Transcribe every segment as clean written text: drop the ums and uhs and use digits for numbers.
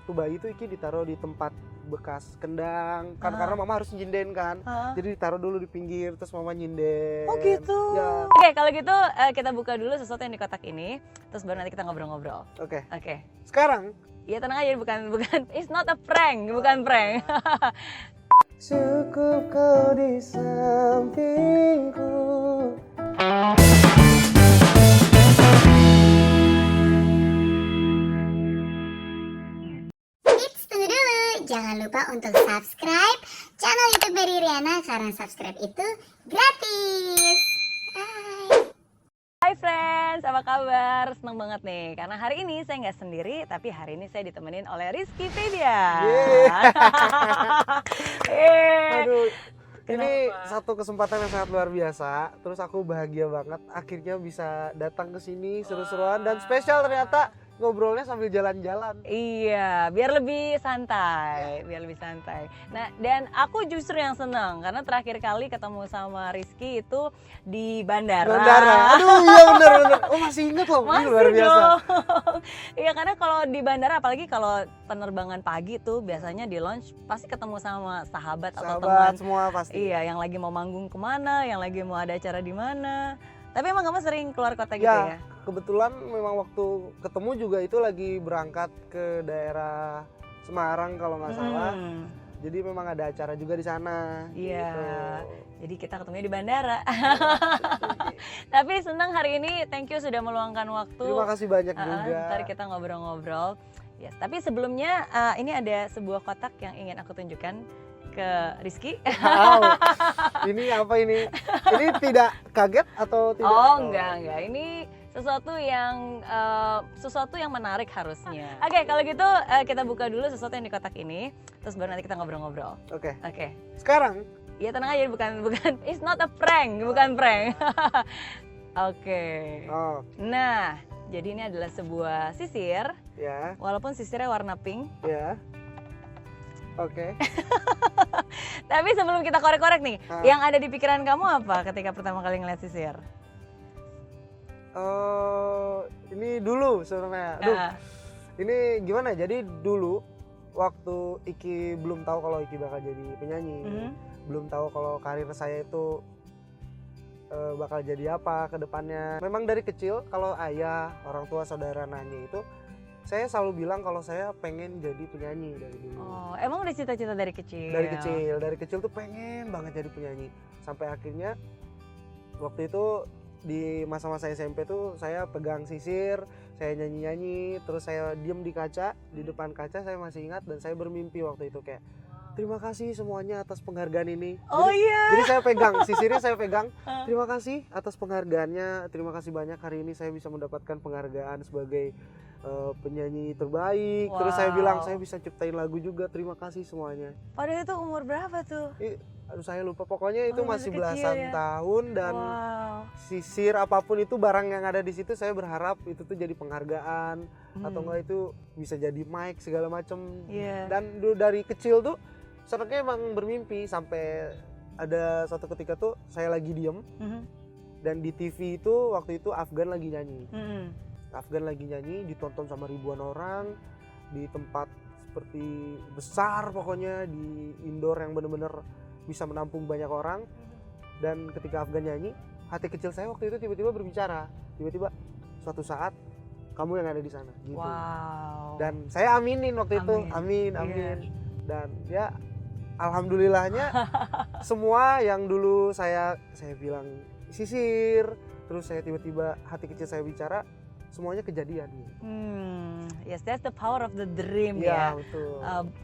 waktu bayi tuh Iki ditaruh di tempat bekas kendang kan karena mama harus nyinden kan. Jadi ditaruh dulu di pinggir terus mama nyinden. Oh gitu. Ya. Oke, kalau gitu kita buka dulu sesuatu yang di kotak ini, terus baru nanti kita ngobrol-ngobrol. Oke. Oke. Sekarang Ya tenang aja, bukan it's not a prank, bukan prank. cukup kau di sampingku. Tunggu dulu, jangan lupa untuk subscribe channel YouTube Berry Riana karena subscribe itu gratis. Hai friends, apa kabar? Seneng banget nih, karena hari ini saya nggak sendiri, tapi hari ini saya ditemenin oleh Rizky Febian. Aduh, ini Kenapa? satu kesempatan yang sangat luar biasa. Terus aku bahagia banget akhirnya bisa datang ke sini seru-seruan dan spesial ternyata ngobrolnya sambil jalan-jalan. Iya, biar lebih santai, Nah, dan aku justru yang senang karena terakhir kali ketemu sama Rizky itu di bandara. Aduh iya bener. Oh masih inget loh, ini Masih luar biasa. dong. Iya, karena kalau di bandara, apalagi kalau penerbangan pagi tuh biasanya di lounge pasti ketemu sama sahabat atau teman. Sahabat semua pasti. Iya, yang lagi mau manggung kemana, yang lagi mau ada acara di mana. Tapi emang kamu sering keluar kota gitu ya? Kebetulan memang waktu ketemu juga itu lagi berangkat ke daerah Semarang kalau nggak salah. Jadi memang ada acara juga di sana. Iya. Gitu. Jadi kita ketemunya di bandara. Tapi senang hari ini, thank you sudah meluangkan waktu. Terima kasih banyak juga. Ntar kita ngobrol-ngobrol. Yes, tapi sebelumnya ini ada sebuah kotak yang ingin aku tunjukkan ke Rizky. Wow. Ini apa ini? Ini tidak kaget atau tidak? Oh enggak. Ini sesuatu yang menarik harusnya. Oke, kalau gitu kita buka dulu sesuatu yang di kotak ini, terus baru nanti kita ngobrol-ngobrol. Oke. Sekarang? Sekarang Ya tenang aja, bukan it's not a prank, bukan prank. Oke. oh Nah, jadi ini adalah sebuah sisir, ya walaupun sisirnya warna pink. ya. Oke. Tapi sebelum kita korek-korek nih, yang ada di pikiran kamu apa ketika pertama kali ngeliat sisir? Ini dulu sebenarnya. Aduh. Ini gimana? Jadi dulu waktu Iki belum tahu kalau Iki bakal jadi penyanyi, belum tahu kalau karir saya itu bakal jadi apa ke depannya. Memang dari kecil kalau ayah, orang tua, saudara nanya itu, saya selalu bilang kalau saya pengen jadi penyanyi dari dulu. Oh, emang udah cita-cita dari kecil? Dari kecil tuh pengen banget jadi penyanyi. Sampai akhirnya waktu itu di masa-masa SMP tuh saya pegang sisir, saya nyanyi-nyanyi, terus saya diem di kaca, di depan kaca saya masih ingat dan saya bermimpi waktu itu kayak terima kasih semuanya atas penghargaan ini. Oh iya. Jadi saya pegang sisirnya, saya pegang. Terima kasih atas penghargaannya. Terima kasih banyak hari ini saya bisa mendapatkan penghargaan sebagai penyanyi terbaik. Wow. Terus saya bilang saya bisa ciptain lagu juga. Terima kasih semuanya. Padahal itu umur berapa tuh? Aduh saya lupa. Pokoknya itu masih kecil belasan ya? tahun dan Wow. sisir apapun itu barang yang ada di situ saya berharap itu tuh jadi penghargaan atau enggak itu bisa jadi mic segala macem. Iya. Dan dari kecil tuh senangnya emang bermimpi sampai ada suatu ketika tuh saya lagi diem dan di TV itu waktu itu Afgan lagi nyanyi. Afgan lagi nyanyi ditonton sama ribuan orang di tempat seperti besar pokoknya di indoor yang bener-bener bisa menampung banyak orang. Dan ketika Afgan nyanyi, hati kecil saya waktu itu tiba-tiba berbicara, tiba-tiba suatu saat kamu yang ada di sana gitu. Wow. Dan saya aminin waktu itu, amin. Dan ya alhamdulillahnya semua yang dulu saya bilang sisir, terus saya tiba-tiba hati kecil saya bicara, semuanya kejadian gitu. Yes, that's the power of the dream Ya, ya. betul.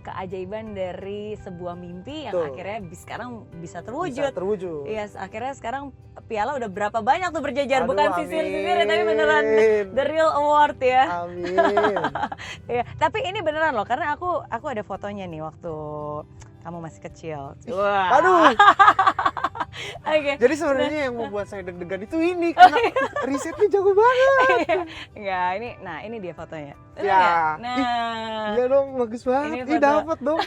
Keajaiban dari sebuah mimpi yang Betul. akhirnya sekarang bisa Bisa terwujud. terwujud. Yes, akhirnya sekarang piala udah berapa banyak tuh berjajar, Aduh, bukan amin. sisir-sisir tapi beneran the real award ya. Amin. Iya, tapi ini beneran loh, karena aku ada fotonya nih waktu kamu masih kecil. Wah. Aduh. Oke. Jadi sebenarnya yang membuat saya deg-degan itu ini karena risetnya jago banget. Enggak, ini dia fotonya. Bener Ya. nggak? Nah. Iya dong, bagus banget. Ini Ini foto. dapat dong.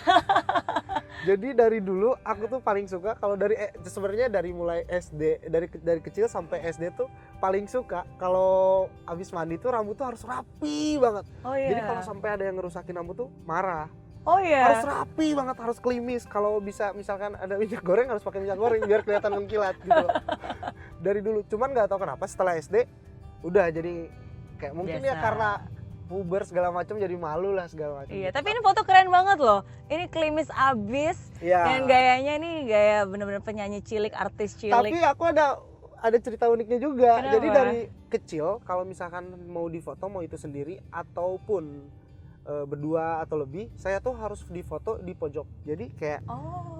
Jadi dari dulu aku tuh paling suka kalau sebenarnya dari mulai SD, dari kecil sampai SD tuh paling suka kalau abis mandi tuh rambut tuh harus rapi banget. Oh iya. Jadi kalau sampai ada yang ngerusakin rambut tuh marah. Oh iya. Harus rapi banget, harus klimis. Kalau bisa misalkan ada minyak goreng harus pakai minyak goreng biar kelihatan mengkilat gitu. Dari dulu, cuman nggak tahu kenapa setelah SD udah jadi kayak mungkin ya Biasa. karena puber segala macam jadi malu lah segala macam. Iya, tapi ini foto keren banget loh. Ini klimis abis. Iya. Dan gayanya nih gaya bener-bener penyanyi cilik, artis cilik. Tapi aku ada cerita uniknya juga. Kenapa? Jadi dari kecil kalau misalkan mau difoto mau itu sendiri ataupun berdua atau lebih, saya tuh harus difoto di pojok. Jadi kayak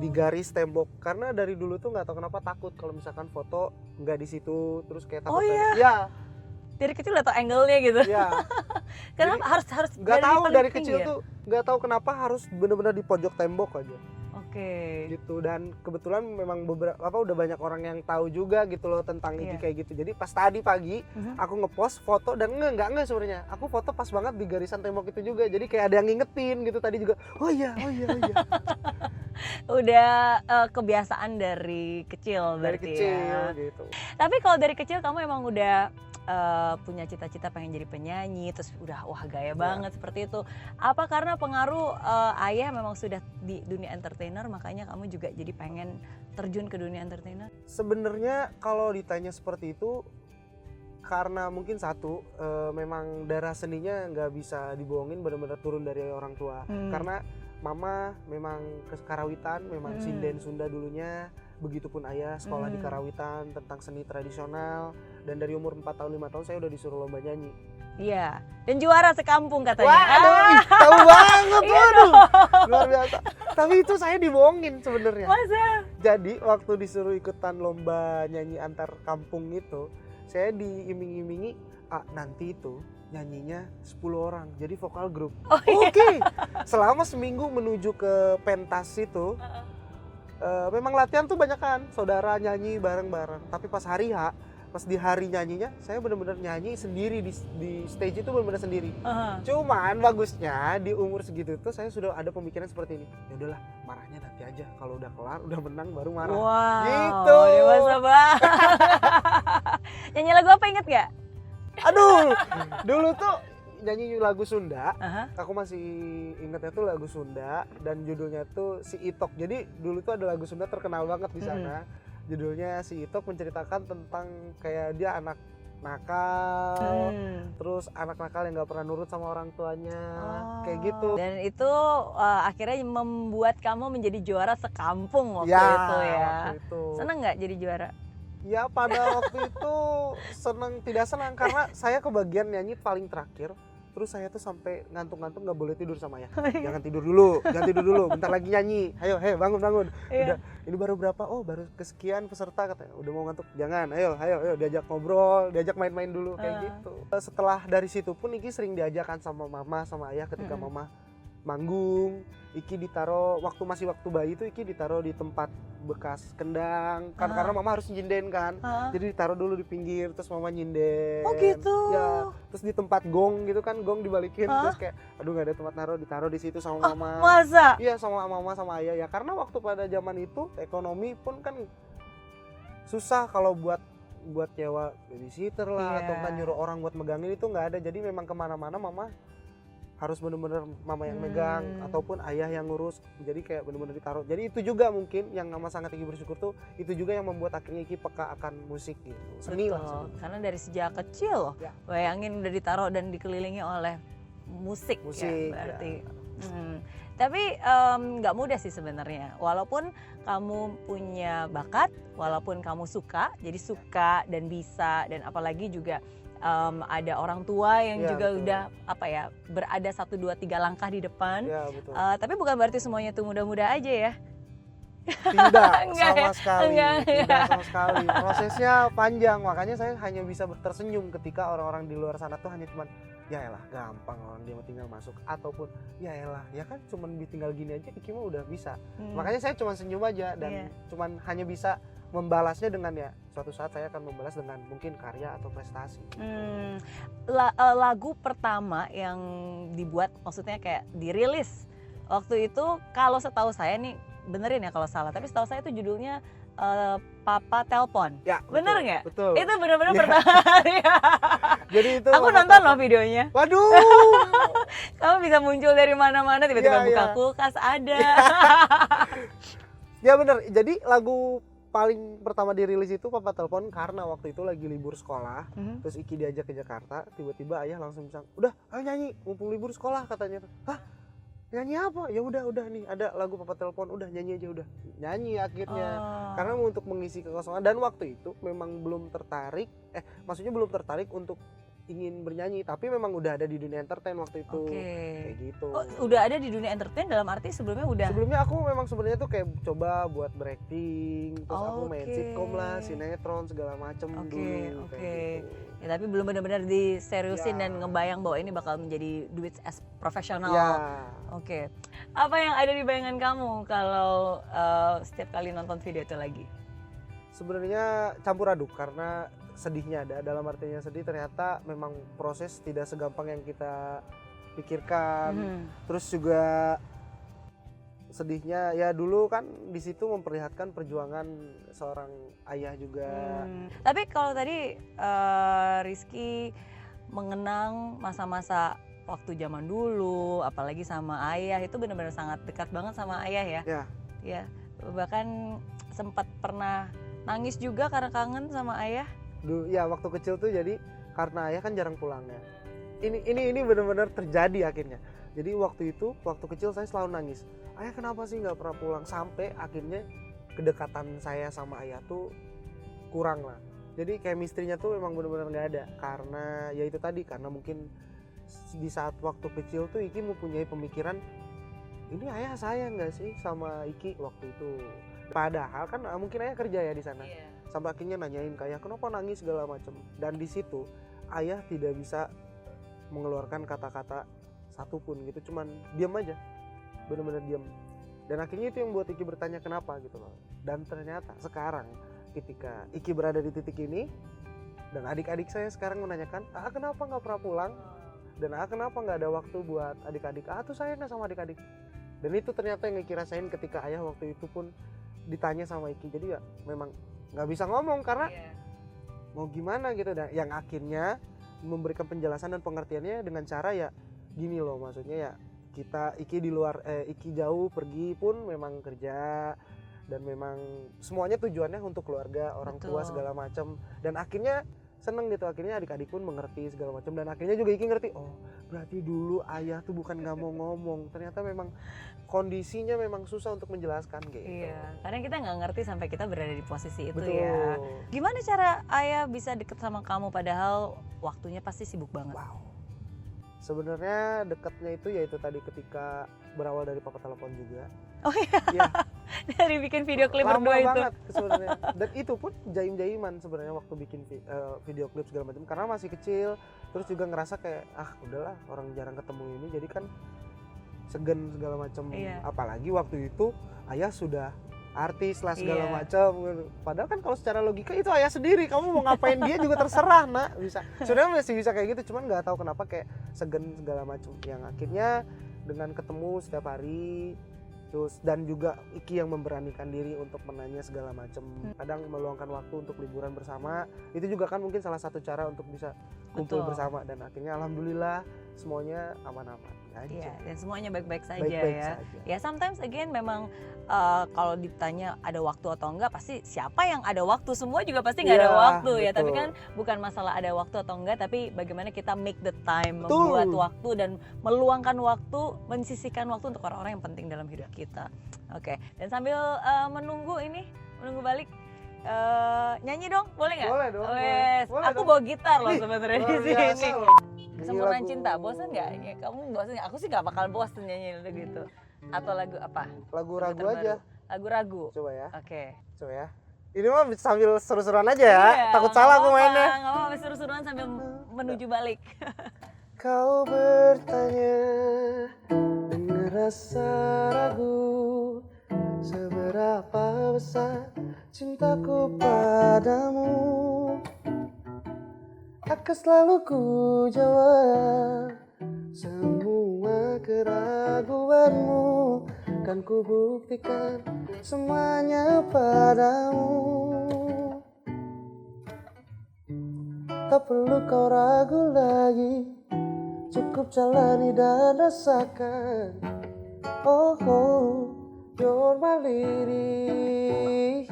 di garis tembok. Karena dari dulu tuh nggak tahu kenapa takut kalau misalkan foto nggak di situ terus kayak takut. Oh iya? Ya, Dari kecil udah tau angle-nya gitu. ya. Kenapa harus Nggak tahu paling dari tinggi kecil ya? tuh nggak tahu kenapa harus bener-bener di pojok tembok aja. Oke. Gitu. Dan kebetulan memang udah banyak orang yang tahu juga gitu loh tentang Iya. Iki kayak gitu. Jadi pas tadi pagi Mhm. aku ngepost foto dan enggak sebenarnya. Aku foto pas banget di garisan tembok itu juga. Jadi kayak ada yang ngingetin gitu tadi juga. Oh iya. Udah kebiasaan dari kecil Dari berarti kecil ya. gitu. Tapi kalau dari kecil kamu emang udah punya cita-cita pengen jadi penyanyi, terus udah wah gaya banget seperti itu. Apa karena pengaruh ayah memang sudah di dunia entertainer, makanya kamu juga jadi pengen terjun ke dunia entertainer? Sebenarnya kalau ditanya seperti itu karena mungkin satu memang darah seninya nggak bisa dibohongin, benar-benar turun dari orang tua. Karena mama memang ke Karawitan, memang sinden Sunda dulunya. Begitupun ayah sekolah di Karawitan tentang seni tradisional, dan dari umur 4 tahun 5 tahun saya udah disuruh lomba nyanyi. Iya, dan juara sekampung katanya. Waduh, tahu banget, waduh, luar biasa. Tapi itu saya dibohongin sebenarnya. Masa? Jadi waktu disuruh ikutan lomba nyanyi antar kampung itu, saya diiming-imingi, nanti itu nyanyinya 10 orang, jadi vokal grup. Oke. Selama seminggu menuju ke pentas itu, memang latihan tuh banyak kan, saudara nyanyi bareng-bareng. Tapi pas di hari nyanyinya, saya benar-benar nyanyi sendiri di stage itu benar-benar sendiri. Cuman bagusnya di umur segitu tuh saya sudah ada pemikiran seperti ini. Ya udahlah, marahnya nanti aja. Kalau udah kelar, udah menang baru marah. Wow, Gitu. dewasa banget. Nyanyi lagu apa inget gak? Aduh, dulu tuh nyanyi lagu Sunda. Aha. Aku masih ingetnya tuh lagu Sunda dan judulnya tuh Si Itok. Jadi dulu tuh ada lagu Sunda terkenal banget di sana. Judulnya Si Itok, menceritakan tentang kayak dia anak nakal, terus anak nakal yang nggak pernah nurut sama orang tuanya, kayak gitu. Dan itu akhirnya membuat kamu menjadi juara sekampung waktu Ya, itu ya. waktu itu. Seneng nggak jadi juara? Ya pada waktu itu tidak senang karena saya kebagian nyanyi paling terakhir. Terus saya tuh sampai ngantuk-ngantuk nggak boleh tidur sama ayah. Jangan tidur dulu, bentar lagi nyanyi. Ayo, bangun. Iya. Udah, ini baru berapa? Oh, baru kesekian peserta katanya. Udah mau ngantuk. Jangan, ayo diajak ngobrol, diajak main-main dulu kayak gitu. Setelah dari situ pun Iki sering diajakan sama mama sama ayah ketika mama manggung. Iki ditaruh waktu bayi itu Iki ditaruh di tempat bekas kendang karena mama harus nyinden kan. Jadi ditaruh dulu di pinggir terus mama nyinden. Oh gitu. Ya, terus di tempat gong gitu kan, gong dibalikin terus kayak aduh nggak ada tempat ditaruh di situ sama mama. Masa? Iya, sama mama sama ayah ya, karena waktu pada zaman itu ekonomi pun kan susah kalau buat nyewa babysitter lah atau kan nyuruh orang buat megangin itu nggak ada. Jadi memang kemana-mana mama harus bener-bener mama yang megang ataupun ayah yang ngurus, jadi kayak bener-bener ditaruh. Jadi itu juga mungkin yang mama sangat Iki bersyukur tuh, itu juga yang membuat akhirnya Iki peka akan musik gitu, seni lah. Karena dari sejak kecil loh, bayangin udah ditaruh dan dikelilingi oleh musik ya berarti. Tapi nggak mudah sih sebenarnya, walaupun kamu punya bakat, walaupun kamu suka, jadi suka dan bisa, dan apalagi juga ada orang tua yang juga betul. udah berada 1, 2, 3 langkah di depan. Ya, betul. Tapi bukan berarti semuanya tuh mudah-mudah aja ya. Tidak Enggak sama ya? sekali, Enggak, tidak sama sekali. Prosesnya panjang, makanya saya hanya bisa tersenyum ketika orang-orang di luar sana tuh hanya cuman ya elah gampang orang dia tinggal masuk, ataupun ya elah ya kan cuman tinggal gini aja Iki mah udah bisa. Makanya saya cuma senyum aja dan cuman hanya bisa membalasnya dengan ya suatu saat saya akan membalas dengan mungkin karya atau prestasi. Lagu pertama yang dibuat, maksudnya kayak dirilis waktu itu, kalau setahu saya nih benerin ya kalau salah, tapi setahu saya itu judulnya Papa Telepon. Ya, Bener nggak? Betul. Itu bener-bener pertama kali. Jadi itu Aku nonton loh videonya. Waduh. Kamu bisa muncul dari mana-mana, tiba-tiba Iya, buka iya. kulkas ada. Ya bener. Jadi lagu paling pertama dirilis itu Papa Telepon karena waktu itu lagi libur sekolah. Terus Iki diajak ke Jakarta, tiba-tiba ayah langsung bilang, "Udah, ayo nyanyi, mumpung libur sekolah," katanya. Hah? Nyanyi apa? Ya udah nih, ada lagu Papa Telepon, udah nyanyi aja udah. Nyanyi akhirnya. Karena untuk mengisi kekosongan, dan waktu itu memang belum tertarik, maksudnya belum tertarik untuk ingin bernyanyi, tapi memang udah ada di dunia entertain waktu itu. Kayak gitu. Oh, udah ada di dunia entertain dalam arti sebelumnya udah. Sebelumnya aku memang sebenarnya tuh kayak coba buat berakting, terus aku main sitkom lah, sinetron segala macem dulu. Kayak gitu. Ya, tapi belum benar-benar diseriusin dan ngebayang bahwa ini bakal menjadi duit as profesional. Ya. Oke. Apa yang ada di bayangan kamu kalau setiap kali nonton video itu lagi? Sebenarnya campur aduk, karena sedihnya ada, dalam artinya sedih ternyata memang proses tidak segampang yang kita pikirkan. Terus juga sedihnya ya dulu kan di situ memperlihatkan perjuangan seorang ayah juga. Tapi kalau tadi Rizky mengenang masa-masa waktu zaman dulu, apalagi sama ayah, itu benar-benar sangat dekat banget sama ayah ya. Ya, bahkan sempat pernah nangis juga karena kangen sama ayah. Dulu ya waktu kecil tuh, jadi karena ayah kan jarang pulang ya. Ini benar-benar terjadi akhirnya. Jadi waktu itu, waktu kecil saya selalu nangis. Ayah kenapa sih nggak pernah pulang? Sampai akhirnya kedekatan saya sama ayah tuh kurang lah. Jadi chemistry-nya tuh memang benar-benar nggak ada. Karena ya itu tadi, karena mungkin di saat waktu kecil tuh Iki mempunyai pemikiran, ini ayah sayang nggak sih sama Iki waktu itu. Padahal kan mungkin ayah kerja ya di sana. Sampai akhirnya nanyain ke ayah, kenapa nangis segala macam. Dan di situ ayah tidak bisa mengeluarkan kata-kata satupun gitu, cuman diam aja, benar-benar diam. Dan akhirnya itu yang buat Iki bertanya kenapa gitu loh. Dan ternyata sekarang ketika Iki berada di titik ini dan adik-adik saya sekarang menanyakan, kenapa nggak pernah pulang, dan kenapa nggak ada waktu buat adik-adik, tuh sayang nggak sama adik-adik. Dan itu ternyata yang Iki rasain ketika ayah waktu itu pun ditanya sama Iki. Jadi ya memang nggak bisa ngomong karena mau gimana gitu. Dan yang akhirnya memberikan penjelasan dan pengertiannya dengan cara ya gini loh, maksudnya ya kita Iki di luar Iki jauh pergi pun memang kerja, dan memang semuanya tujuannya untuk keluarga, orang tua segala macam. Dan akhirnya seneng gitu, akhirnya adik-adik pun mengerti segala macam. Dan akhirnya juga Iki ngerti, oh berarti dulu ayah tuh bukan nggak mau ngomong, ternyata memang kondisinya memang susah untuk menjelaskan gitu. Iya, karena kita nggak ngerti sampai kita berada di posisi itu. Betul. Ya. Gimana cara ayah bisa deket sama kamu padahal waktunya pasti sibuk banget? Wow. Sebenarnya dekatnya itu yaitu tadi ketika berawal dari Papa Telepon juga. Oh iya. Dari bikin video klip berdua itu. Lama banget sebenarnya. Dan itu pun jaim-jaiman sebenarnya waktu bikin video klip segala macam, karena masih kecil. Terus juga ngerasa kayak udahlah, orang jarang ketemu ini, jadi kan segan segala macam. Apalagi waktu itu ayah sudah artis lah segala macam. Padahal kan kalau secara logika itu ayah sendiri, kamu mau ngapain dia juga terserah, nak. Bisa. Sebenarnya masih bisa kayak gitu, cuman nggak tahu kenapa kayak segan segala macam. Yang akhirnya dengan ketemu setiap hari, terus dan juga Iki yang memberanikan diri untuk menanya segala macam. Kadang meluangkan waktu untuk liburan bersama. Itu juga kan mungkin salah satu cara untuk bisa kumpul bersama, dan akhirnya alhamdulillah semuanya aman-aman aja. Iya, dan semuanya baik-baik saja. Saja. Ya sometimes again memang kalau ditanya ada waktu atau enggak, pasti siapa yang ada waktu, semua juga pasti nggak ada waktu. Betul. Ya tapi kan bukan masalah ada waktu atau enggak, tapi bagaimana kita make the time, membuat waktu dan meluangkan waktu, mensisihkan waktu untuk orang-orang yang penting dalam hidup kita. Oke. Dan sambil menunggu balik, nyanyi dong, boleh nggak? Boleh dong. Boleh aku bawa gitar loh sebenarnya di sini. Kesempurnaan Cinta, bosan nggak? Ya, kamu bosan nggak? Aku sih nggak bakal bosan nyanyi gitu. Atau lagu apa? Lagu ragu aja. Lagu ragu. Coba ya. Oke. Coba ya. Ini mah sambil seru-seruan aja ya. Takut salah aku mainnya. Nggak apa-apa, seru-seruan sambil menuju balik. Kau bertanya dengan rasa ragu, seberapa besar cintaku padamu. Akan selalu ku jawab semua keraguanmu Kan ku buktikan semuanya padamu. Tak perlu kau ragu lagi, cukup jalani dan rasakan. Oh, you're my lady.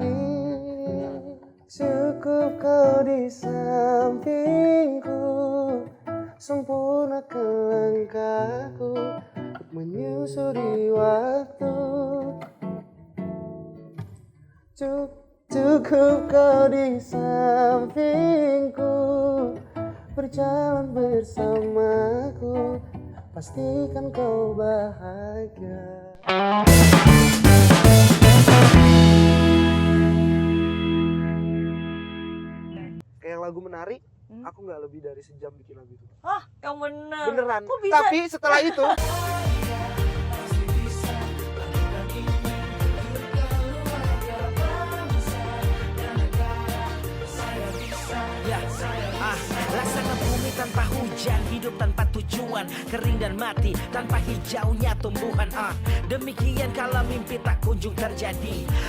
Cukup kau di sampingku, sempurnakan langkahku untuk menyusuri waktu. Cukup kau di sampingku, berjalan bersamaku, pastikan kau bahagia. Kayak lagu menari, aku nggak lebih dari sejam bikin lagu itu. Hah, yang bener. Beneran. Kok bisa? Tapi setelah itu laksana bumi tanpa hujan, hidup tanpa tujuan, kering dan mati tanpa hijaunya tumbuhan. Demikian kalau mimpi tak kunjung terjadi,